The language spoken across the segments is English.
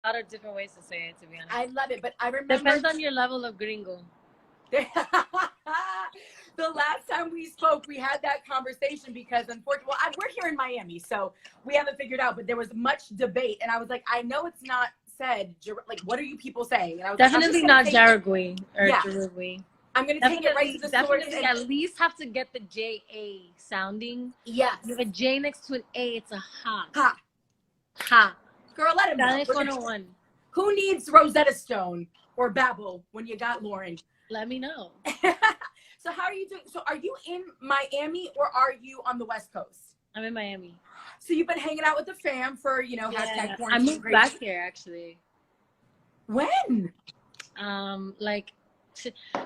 lot of different ways to say it, to be honest. I love it, but I remember depends on your level of gringo. The last time we spoke, we had that conversation because unfortunately, well, we're here in Miami, so we haven't figured out, but there was much debate. And I was like, I know it's not said, like, what are you people saying? And I was definitely like, not Jauregui or yeah. Jauregui. I'm going to take it right to the source. Definitely at least have to get the J-A sounding. Yes. You have a J next to an A, it's a ha. Ha. Ha. Girl, let him know. Spanish 101. Who needs Rosetta Stone or Babel when you got Lauren? Let me know. So how are you doing? So are you in Miami or are you on the West Coast? I'm in Miami. So you've been hanging out with the fam for, you know, hashtag quarantine. I moved back here, actually. When? Like,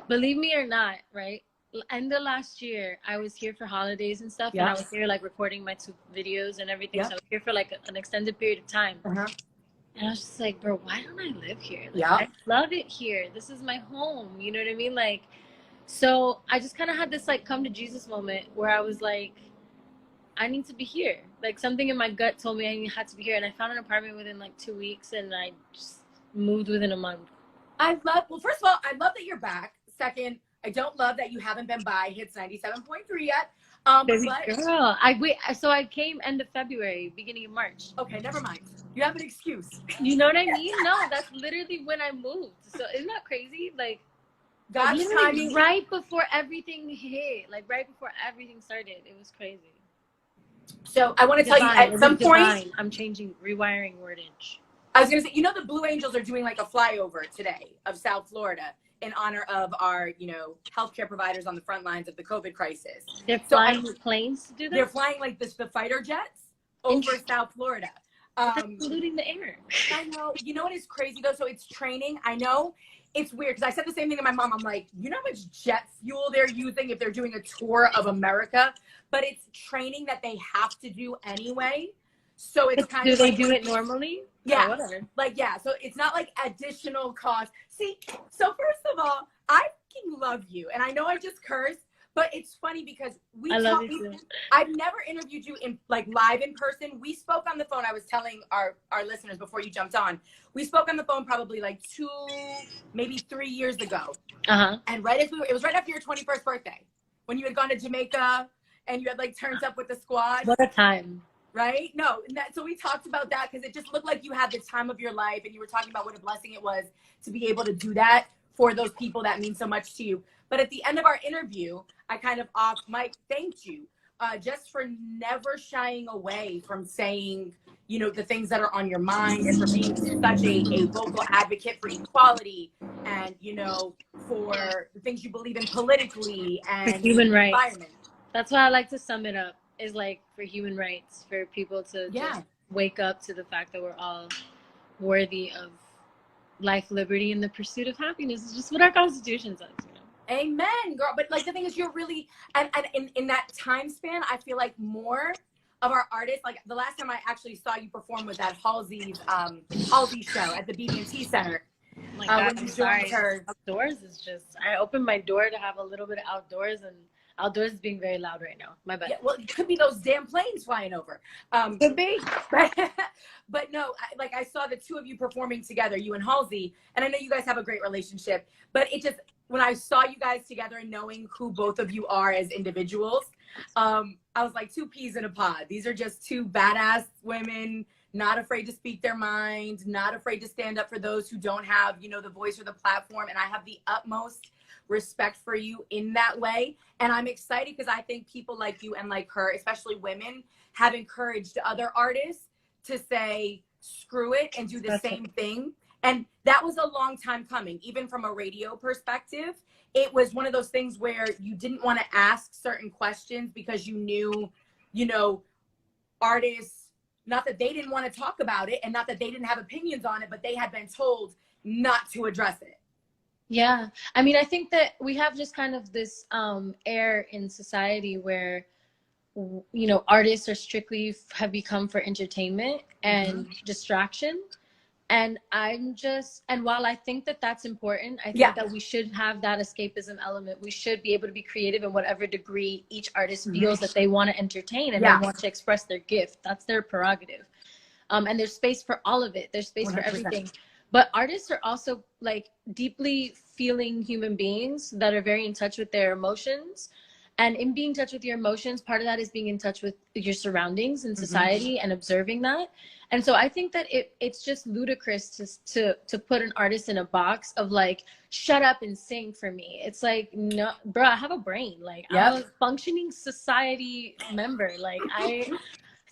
believe me or not, right? End of last year, I was here for holidays and stuff, and I was here like recording my 2 videos and everything. So I was here for like an extended period of time. And I was just like, bro, why don't I live here? Like, I love it here. This is my home. You know what I mean? Like, so I just kind of had this like come to Jesus moment where I was like, I need to be here. Like something in my gut told me I had to be here. And I found an apartment within like 2 weeks and I just moved within a month. Well, first of all, I love that you're back. Second, I don't love that you haven't been by Hits 97.3 yet. Baby girl, so I came end of February, beginning of March. Okay, never mind. You have an excuse. You know what I mean? No, that's literally when I moved. So isn't that crazy? Like, God's timing. Right before everything hit, like right before everything started. It was crazy. So I want to tell you, at some point, I'm changing, rewiring wordage. I was going to say, you know, the Blue Angels are doing like a flyover today of South Florida in honor of our, you know, healthcare providers on the front lines of the COVID crisis. They're flying planes to do that? They're flying like the fighter jets over South Florida. Polluting the air. I know. You know what is crazy though? So it's training. I know it's weird because I said the same thing to my mom. I'm like, you know how much jet fuel they're using if they're doing a tour of America? But it's training that they have to do anyway. So it's kind of. Do they do it normally? Yeah. Whatever. Like, yeah. So it's not like additional cost. See, so first of all, I fucking love you. And I know I just cursed, but it's funny because I've never interviewed you in like live in person. We spoke on the phone. I was telling our listeners before you jumped on. We spoke on the phone probably like 2, maybe 3 years ago. And it was right after your 21st birthday when you had gone to Jamaica and you had like turned up with the squad. What a time. Right? No. So we talked about that because it just looked like you had the time of your life and you were talking about what a blessing it was to be able to do that for those people that mean so much to you. But at the end of our interview, I kind of off mic thanked you just for never shying away from saying, you know, the things that are on your mind and for being such a vocal advocate for equality and, you know, for the things you believe in politically and human rights. That's why I like to sum it up. Is like for human rights, for people to just wake up to the fact that we're all worthy of life, liberty, and the pursuit of happiness. It's just what our Constitution says, you know. Amen, girl. But like the thing is, you're really, and in that time span, I feel like more of our artists, like the last time I actually saw you perform was at Halsey's show at the BB&T Center. Oh my God, I'm sorry. Outdoors is just, I opened my door to have a little bit of outdoors and outdoors is being very loud right now. My bad. Yeah, well, it could be those damn planes flying over. Could be. But no, I saw the two of you performing together, you and Halsey, and I know you guys have a great relationship. But it just, when I saw you guys together and knowing who both of you are as individuals, I was like 2 peas in a pod. These are just 2 badass women, not afraid to speak their mind, not afraid to stand up for those who don't have, you know, the voice or the platform. And I have the utmost respect for you in that way. And I'm excited because I think people like you and like her, especially women, have encouraged other artists to say, screw it and do the same thing. And that was a long time coming, even from a radio perspective. It was one of those things where you didn't want to ask certain questions because you knew, you know, artists, not that they didn't want to talk about it and not that they didn't have opinions on it, but they had been told not to address it. Yeah. I mean, I think that we have just kind of this air in society where, you know, artists are strictly have become for entertainment and distraction. And while I think that that's important, I think that we should have that escapism element. We should be able to be creative in whatever degree each artist feels that they want to entertain and they want to express their gift. That's their prerogative. And there's space for all of it. There's space 100%. for everything. But artists are also like deeply feeling human beings that are very in touch with their emotions. And in being in touch with your emotions, part of that is being in touch with your surroundings and society and observing that. And so I think that it's just ludicrous to put an artist in a box of like, shut up and sing for me. It's like, no, bro, I have a brain. Like, I'm a functioning society member. Like,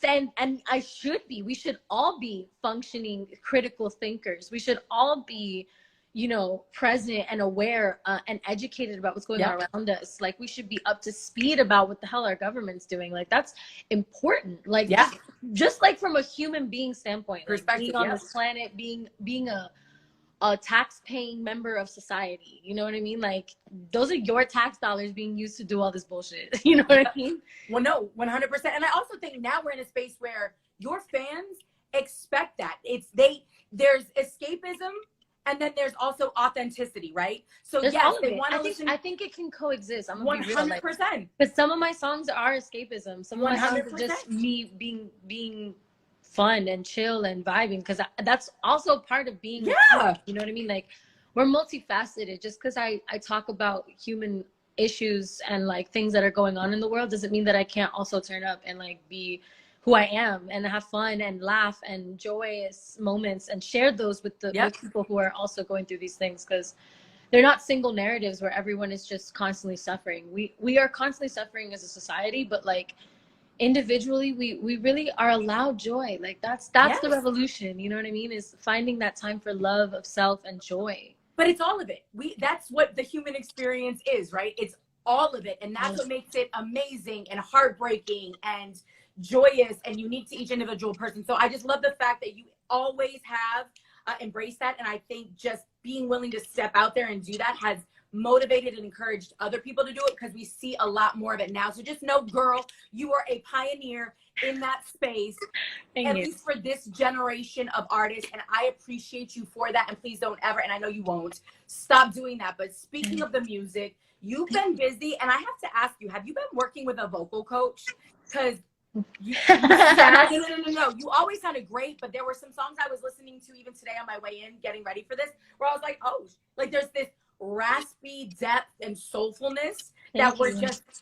and I should be. We should all be functioning critical thinkers. We should all be, you know, present and aware and educated about what's going on around us. Like, we should be up to speed about what the hell our government's doing. Like, that's important. Like, just like from a human being standpoint, like being on this planet, being a tax-paying member of society. You know what I mean? Like, those are your tax dollars being used to do all this bullshit. You know what I mean? Well, no, 100%. And I also think now we're in a space where your fans expect that. There's escapism, and then there's also authenticity, right? So there's yes, they want to listen. I think it can coexist. I'm 100%. But some of my songs are escapism. Some of my songs are just me being fun and chill and vibing, because that's also part of being you know what I mean? Like, we're multifaceted. Just because I talk about human issues and like things that are going on in the world doesn't mean that I can't also turn up and like be who I am and have fun and laugh and joyous moments and share those with the with people who are also going through these things, because they're not single narratives where everyone is just constantly suffering. We are constantly suffering as a society, but like individually we really are allowed joy. Like that's the revolution, you know what I mean, is finding that time for love of self and joy. But it's all of it. That's what the human experience is, right? It's all of it. And that's what makes it amazing and heartbreaking and joyous and unique to each individual person. So I just love the fact that you always have embraced that. And I think just being willing to step out there and do that has motivated and encouraged other people to do it, because we see a lot more of it now. So just know, girl, you are a pioneer in that space, at least for this generation of artists. And I appreciate you for that. And please don't ever, and I know you won't, stop doing that. But speaking of the music, you've been busy. And I have to ask you, have you been working with a vocal coach? Because no. You always sounded great, but there were some songs I was listening to even today on my way in, getting ready for this, where I was like, oh, like there's this raspy depth and soulfulness that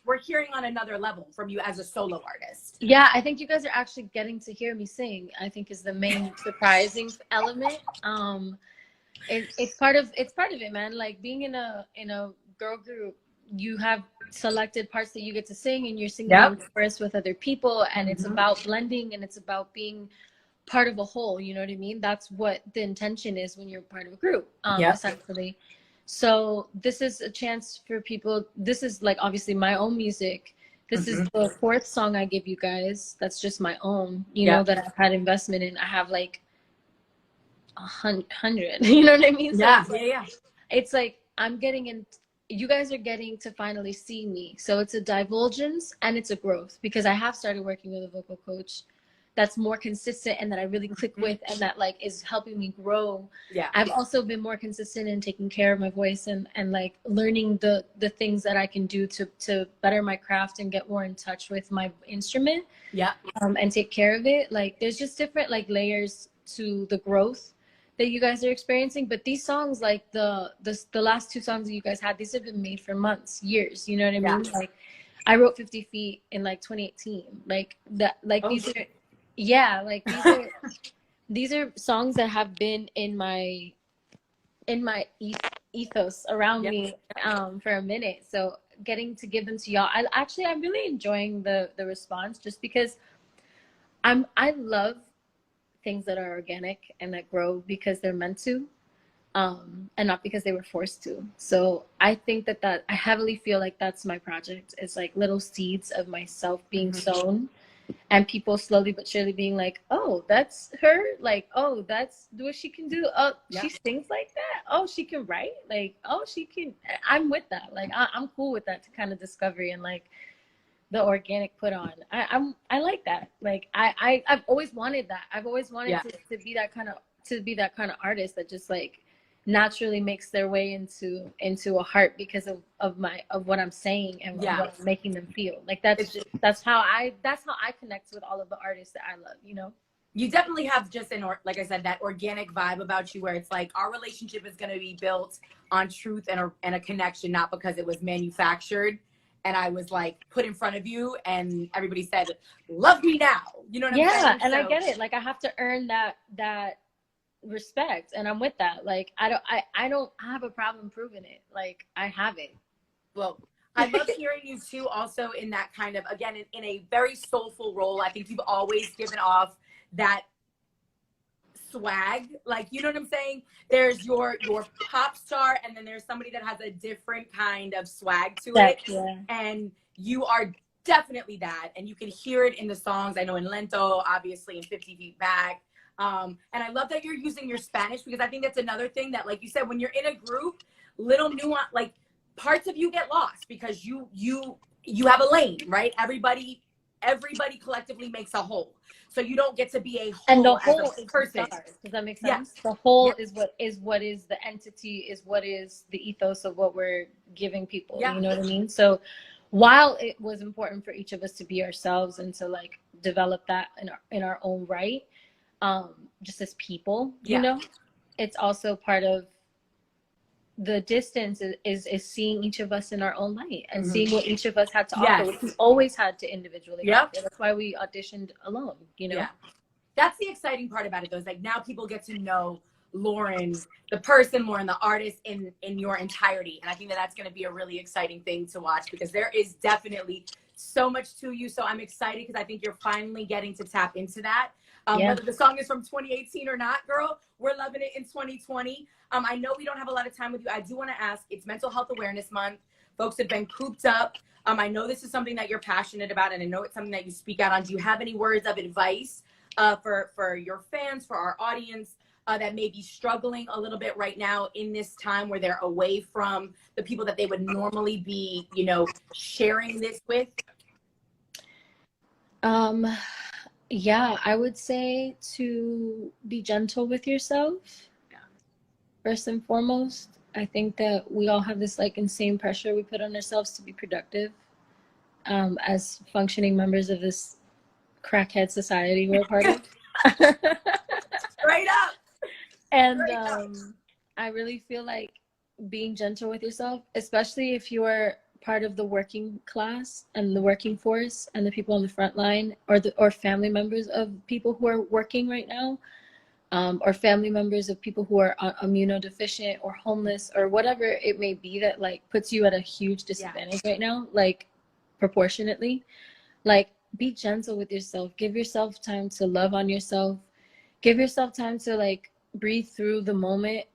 we're hearing on another level from you as a solo artist. Yeah, I think you guys are actually getting to hear me sing, I think is the main surprising element. It's part of it, man. Like being in a girl group, you have selected parts that you get to sing, and you're singing in chorus with other people, and it's about blending, and it's about being part of a whole, you know what I mean? That's what the intention is when you're part of a group, essentially. So this is a chance for people. This is like obviously my own music. This is the 4th song I give you guys. That's just my own, you know, that I've had investment in. I have like 100, you know what I mean? So it's like I'm getting in. You guys are getting to finally see me. So it's a divulgence and it's a growth, because I have started working with a vocal coach that's more consistent and that I really click with, and that like is helping me grow. I've also been more consistent in taking care of my voice and like learning the things that I can do to better my craft and get more in touch with my instrument and take care of it. Like there's just different like layers to the growth that you guys are experiencing. But these songs, like the last 2 songs that you guys had, these have been made for months, years, you know what I mean? Like I wrote 50 Feet in like 2018, like that, like these are like these are songs that have been in my ethos around me for a minute. So getting to give them to y'all, I'm really enjoying the response, just because I love things that are organic and that grow because they're meant to, and not because they were forced to. So I think that I heavily feel like that's my project. It's like little seeds of myself being sown, and people slowly but surely being like, oh, that's her. Like, oh, that's what she can do. Oh, she sings like that. Oh, she can write. Like, oh, she can. I'm with that. Like, I'm cool with that kind of discovery and like the organic put on. I like that. Like, I've always wanted that. I've always wanted to be that kind of artist that just like naturally makes their way into a heart because of what I'm saying and what I'm making them feel. Like that's how I connect with all of the artists that I love, you know? You definitely have just like I said, that organic vibe about you where it's like our relationship is going to be built on truth and a connection, not because it was manufactured and I was like put in front of you and everybody said, love me now. You know what I'm saying? Yeah, and I get it. Like I have to earn that respect, and I'm with that. Like I don't have a problem proving it. Like I have it. Well, I love hearing you too also in that kind of, again, in a very soulful role. I think you've always given off that swag, like, you know what I'm saying? There's your pop star, and then there's somebody that has a different kind of swag to it. Yeah. And you are definitely that, and you can hear it in the songs. I know in Lento, obviously, in 50 Feet Back. And I love that you're using your Spanish, because I think that's another thing that, like you said, when you're in a group, little nuance, like parts of you get lost because you have a lane, right? Everybody collectively makes a whole. So you don't get to be a whole, and the whole as a person. Does that make sense? Yeah. The whole is what is the entity, is what is the ethos of what we're giving people. Yeah. You know what I mean? So while it was important for each of us to be ourselves and to like develop that in our own right, just as people, you know, it's also part of the distance is seeing each of us in our own light and seeing what each of us had to offer, which we always had to individually. That's why we auditioned alone, you know? That's the exciting part about it, though, is like now people get to know Lauren, the person, Lauren, the artist, in your entirety. And I think that that's going to be a really exciting thing to watch, because there is definitely so much to you. So I'm excited because I think you're finally getting to tap into that. Whether the song is from 2018 or not, girl, we're loving it in 2020. I know we don't have a lot of time with you. I do want to ask, it's Mental Health Awareness Month. Folks have been cooped up. I know this is something that you're passionate about, and I know it's something that you speak out on. Do you have any words of advice for your fans, for our audience that may be struggling a little bit right now in this time where they're away from the people that they would normally be, you know, sharing this with? Yeah, I would say to be gentle with yourself. First and foremost, I think that we all have this like insane pressure we put on ourselves to be productive as functioning members of this crackhead society we're a part of. Straight up. And I really feel like being gentle with yourself, especially if you're part of the working class and the working force and the people on the front line, or family members of people who are working right now, or family members of people who are immunodeficient or homeless or whatever it may be, that like puts you at a huge disadvantage right now, like proportionately. Like, be gentle with yourself. Give yourself time to love on yourself. Give yourself time to like breathe through the moment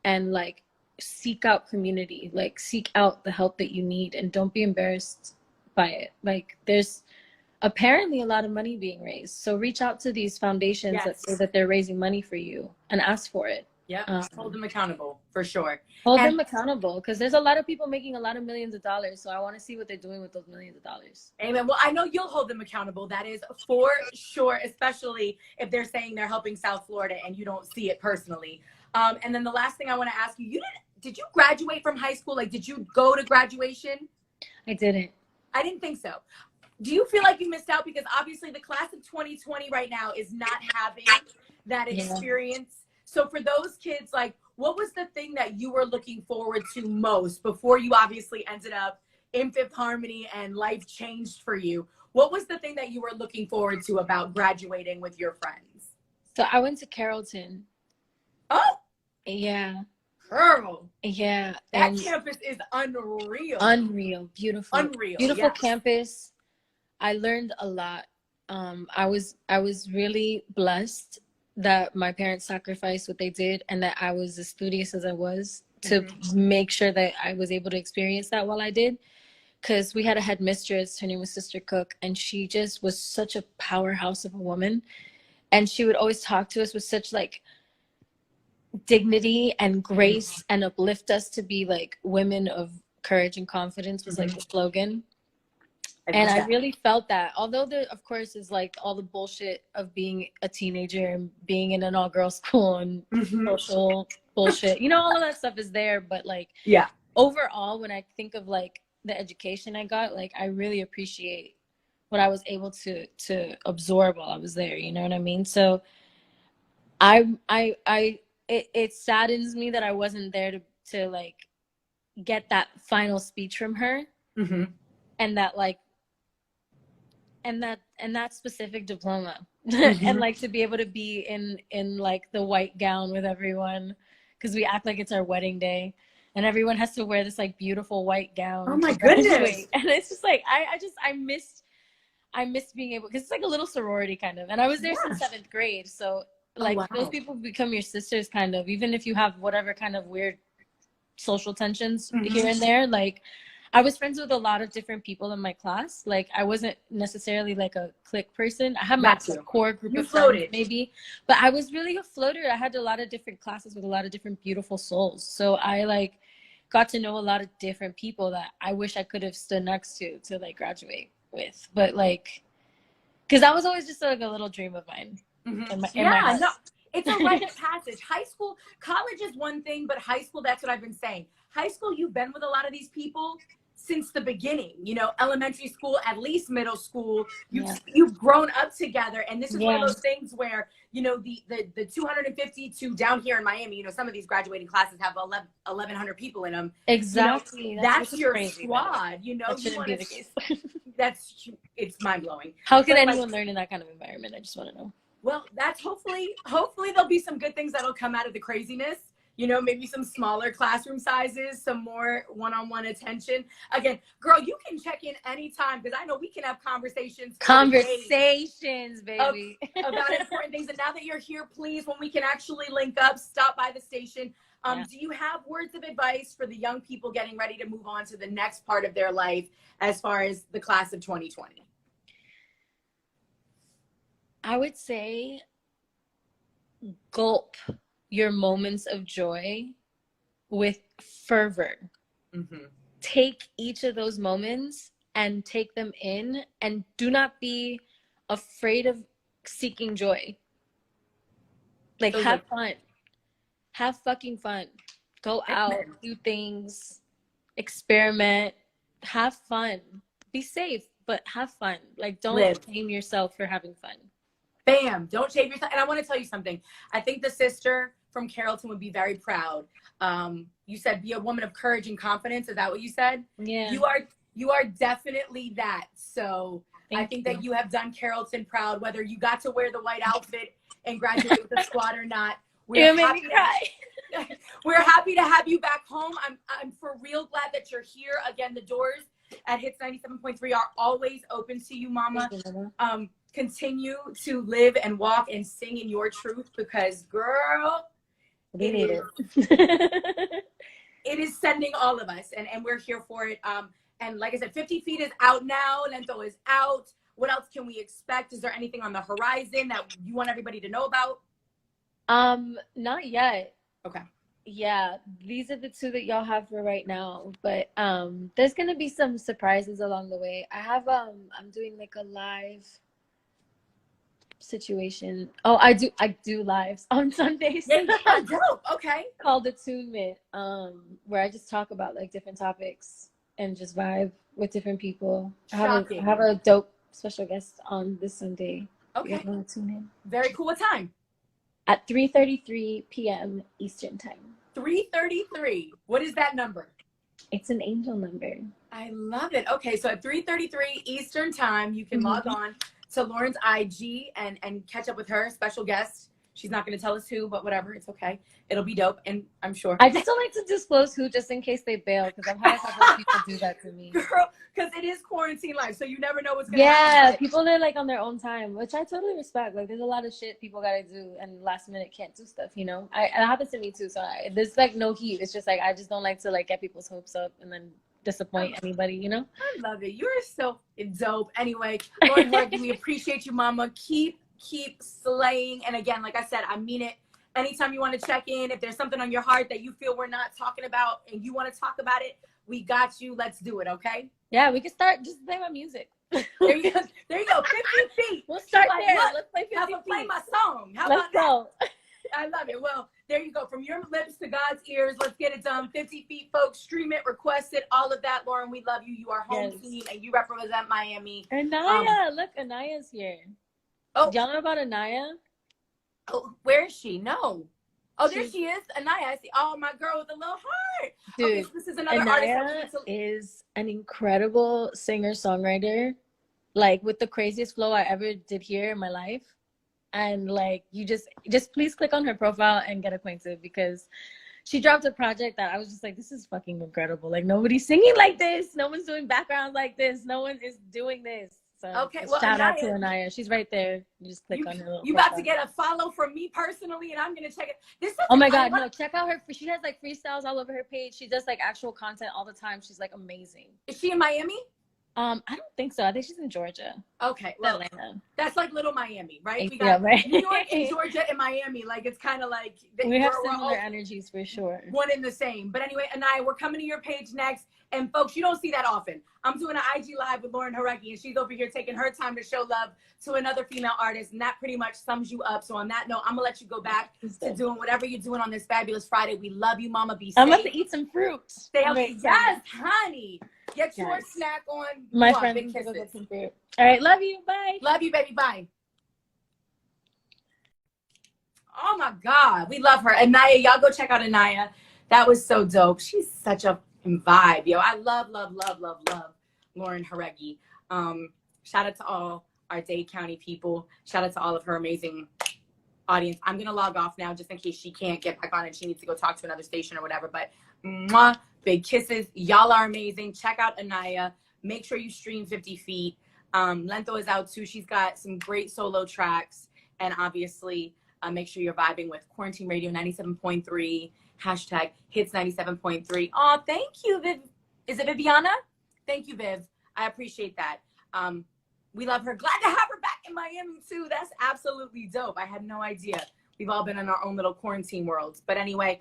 and like seek out community, like seek out the help that you need, and don't be embarrassed by it. Like, there's apparently a lot of money being raised, so reach out to these foundations that say that they're raising money for you and ask for it. Hold them accountable, for sure. Hold them accountable, because there's a lot of people making a lot of millions of dollars, so I want to see what they're doing with those millions of dollars. Amen. Well, I know you'll hold them accountable. That is for sure, especially if they're saying they're helping South Florida and you don't see it personally. And then the last thing I want to ask you, did you graduate from high school? Like, did you go to graduation? I didn't. I didn't think so. Do you feel like you missed out? Because obviously the class of 2020 right now is not having that experience. So for those kids, like, what was the thing that you were looking forward to most before you obviously ended up in Fifth Harmony and life changed for you? What was the thing that you were looking forward to about graduating with your friends? So I went to Carrollton. Oh! Yeah. Girl. Yeah. That campus is unreal. Unreal. Beautiful. Unreal. Beautiful campus. I learned a lot. I was really blessed that my parents sacrificed what they did, and that I was as studious as I was to make sure that I was able to experience that while I did. Because we had a headmistress, her name was Sister Cook, and she just was such a powerhouse of a woman. And she would always talk to us with such like dignity and grace and uplift us to be like women of courage and confidence was like the slogan. And I really felt that, although there, of course, is like all the bullshit of being a teenager and being in an all-girls school and social bullshit, you know, all of that stuff is there. But like, overall, when I think of like the education I got, like I really appreciate what I was able to absorb while I was there. You know what I mean? So it saddens me that I wasn't there to like get that final speech from her, mm-hmm. and that like and that specific diploma, mm-hmm. and like to be able to be in like the white gown with everyone, because we act like it's our wedding day, and everyone has to wear this like beautiful white gown. Oh my goodness! And it's just like I missed being able, because it's like a little sorority kind of, and I was there since 7th grade, so like those people become your sisters kind of, even if you have whatever kind of weird social tensions mm-hmm. here and there. Like I was friends with a lot of different people in my class. Like I wasn't necessarily like a clique person. I had my core group of friends maybe, but I was really a floater. I had a lot of different classes with a lot of different beautiful souls. So I like got to know a lot of different people that I wish I could have stood next to like graduate with. But like, because that was always just like a little dream of mine. Mm-hmm. No, it's a rite of passage. High school, college is one thing, but high school, that's what I've been saying. High school, you've been with a lot of these people since the beginning, you know, elementary school, at least middle school, you've grown up together. And this is one of those things where, you know, the 250 to down here in Miami, you know, some of these graduating classes have 1,100 people in them. Exactly. You know, that's your crazy, squad, you know. That shouldn't be the case. It's mind blowing. How could anyone learn in that kind of environment? I just want to know. Well, that's hopefully there'll be some good things that'll come out of the craziness. You know, maybe some smaller classroom sizes, some more one-on-one attention. Again, girl, you can check in anytime, because I know we can have conversations, baby, about important things. And now that you're here, please, when we can actually link up, stop by the station. Do you have words of advice for the young people getting ready to move on to the next part of their life as far as the class of 2020? I would say gulp your moments of joy with fervor. Mm-hmm. Take each of those moments and take them in, and do not be afraid of seeking joy. Like, have fun. Have fucking fun. Go out, do things, experiment, have fun. Be safe, but have fun. Like, don't shame yourself for having fun. Bam, don't shame yourself. And I want to tell you something. I think the sister from Carrollton would be very proud. You said be a woman of courage and confidence. Is that what you said? Yeah. You are definitely that. So I think that you have done Carrollton proud, whether you got to wear the white outfit and graduate with the squad or not. We're happy to have you back home. I'm for real glad that you're here. Again, the doors at Hits 97.3 are always open to you, Mama. Continue to live and walk and sing in your truth, because, girl, we need it. It is sending all of us, and we're here for it. And like I said, 50 Feet is out now. Lento is out. What else can we expect? Is there anything on the horizon that you want everybody to know about? Not yet. Okay. Yeah, these are the two that y'all have for right now, but there's gonna be some surprises along the way. I have I'm doing like a live situation. Oh, I do lives on Sundays. Yeah, dope. Okay. Called Attunement, where I just talk about like different topics and just vibe with different people. I have a dope special guest on this Sunday. Okay. Tune in. Very cool. What time? At 3:33 p.m. Eastern time. 3:33. What is that number? It's an angel number. I love it. Okay, so at 3:33 Eastern time, you can log on to Lauren's IG and catch up with her, special guest. She's not going to tell us who, but whatever, it's okay. It'll be dope, and I'm sure. I just don't like to disclose who, just in case they bail, because I've had a couple of people do that to me. Girl, because it is quarantine life, so you never know what's going to happen. Yeah, people are like on their own time, which I totally respect. Like, there's a lot of shit people got to do, and last minute can't do stuff, you know? It happens to me too, so there's like no heat. It's just like, I just don't like to like get people's hopes up and then disappoint anybody, you know? I love it. You're so dope. Anyway, Lauren Jauregui, we appreciate you, Mama. Keep slaying. And again, like I said, I mean it. Anytime you want to check in, if there's something on your heart that you feel we're not talking about and you want to talk about it, we got you. Let's do it, okay? Yeah, we can start. Just play my music. There you go. 50 Feet. We'll start there. Let's play 50 Feet. Play my song. How about that? I love it. Well, There you go. From your lips to God's ears. Let's get it done. 50 feet, folks. Stream it, request it, all of that. Lauren, we love you. You are home team and you represent Miami. Anaya, look, Anaya's here. Oh, y'all know about Anaya? Oh, where is she? No. Oh, there she is. Anaya. I see. Oh, my girl with a little heart. Dude, okay, so this is another Anaya is an incredible singer-songwriter, like with the craziest flow I ever did hear in my life. And like, you just please click on her profile and get acquainted, because she dropped a project that I was just like, this is fucking incredible. Like, nobody's singing like this. No one's doing backgrounds like this. No one is doing this. So okay, well, shout out to Anaya. She's right there. You just click on her little You profile. about to get a follow from me personally, and I'm gonna check it. Oh my God, no, check out her. She has like freestyles all over her page. She does like actual content all the time. She's like amazing. Is she in Miami? I don't think so. I think she's in Georgia. Okay, well, Atlanta. That's like little Miami, right? We got right. New York and Georgia and Miami. Like, it's kind of like we have similar energies for sure. One and the same. But anyway, Anaya, we're coming to your page next. And folks, you don't see that often. I'm doing an IG live with Lauren Jauregui, and she's over here taking her time to show love to another female artist, and that pretty much sums you up. So on that note, I'm gonna let you go back to doing whatever you're doing on this fabulous Friday. We love you, Mama. Be safe. I'm about to eat some fruit. Stay healthy. Yes, honey. Get your snack on. My friend, go get some fruit. All right, love you. Bye. Love you, baby. Bye. Oh my God, we love her. Anaya, y'all go check out Anaya. That was so dope. She's such a vibe, yo. I love Lauren Jauregui. Shout out to all our Dade County people. Shout out to all of her amazing audience. I'm gonna log off now just in case she can't get back on and she needs to go talk to another station or whatever. But mwah, big kisses. Y'all are amazing. Check out Anaya. Make sure you stream 50 feet. Lento is out too. She's got some great solo tracks, and obviously make sure you're vibing with Quarantine Radio 97.3. Hashtag hits 97.3. Oh, thank you, Viv. Is it Viviana? Thank you, Viv. I appreciate that. We love her. Glad to have her back in Miami too. That's absolutely dope. I had no idea. We've all been in our own little quarantine worlds. But anyway,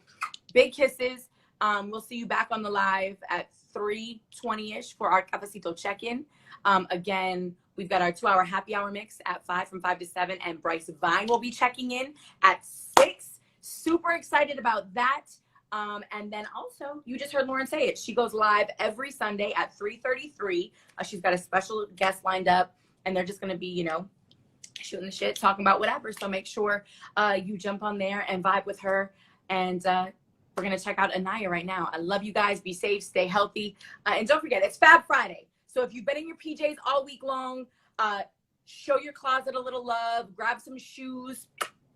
big kisses. We'll see you back on the live at 3:20-ish for our Cafecito check-in. Again, we've got our 2-hour happy hour mix at 5 from 5 to 7, and Bryce Vine will be checking in at 6. Super excited about that. And then also, you just heard Lauren say it. She goes live every Sunday at 3:33. She's got a special guest lined up, and they're just going to be, shooting the shit, talking about whatever. So make sure you jump on there and vibe with her. And we're going to check out Anaya right now. I love you guys. Be safe. Stay healthy. And don't forget, it's Fab Friday. So if you've been in your PJs all week long, show your closet a little love. Grab some shoes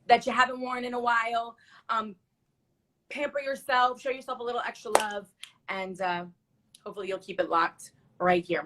that you haven't worn in a while. Pamper yourself, show yourself a little extra love, and hopefully you'll keep it locked right here.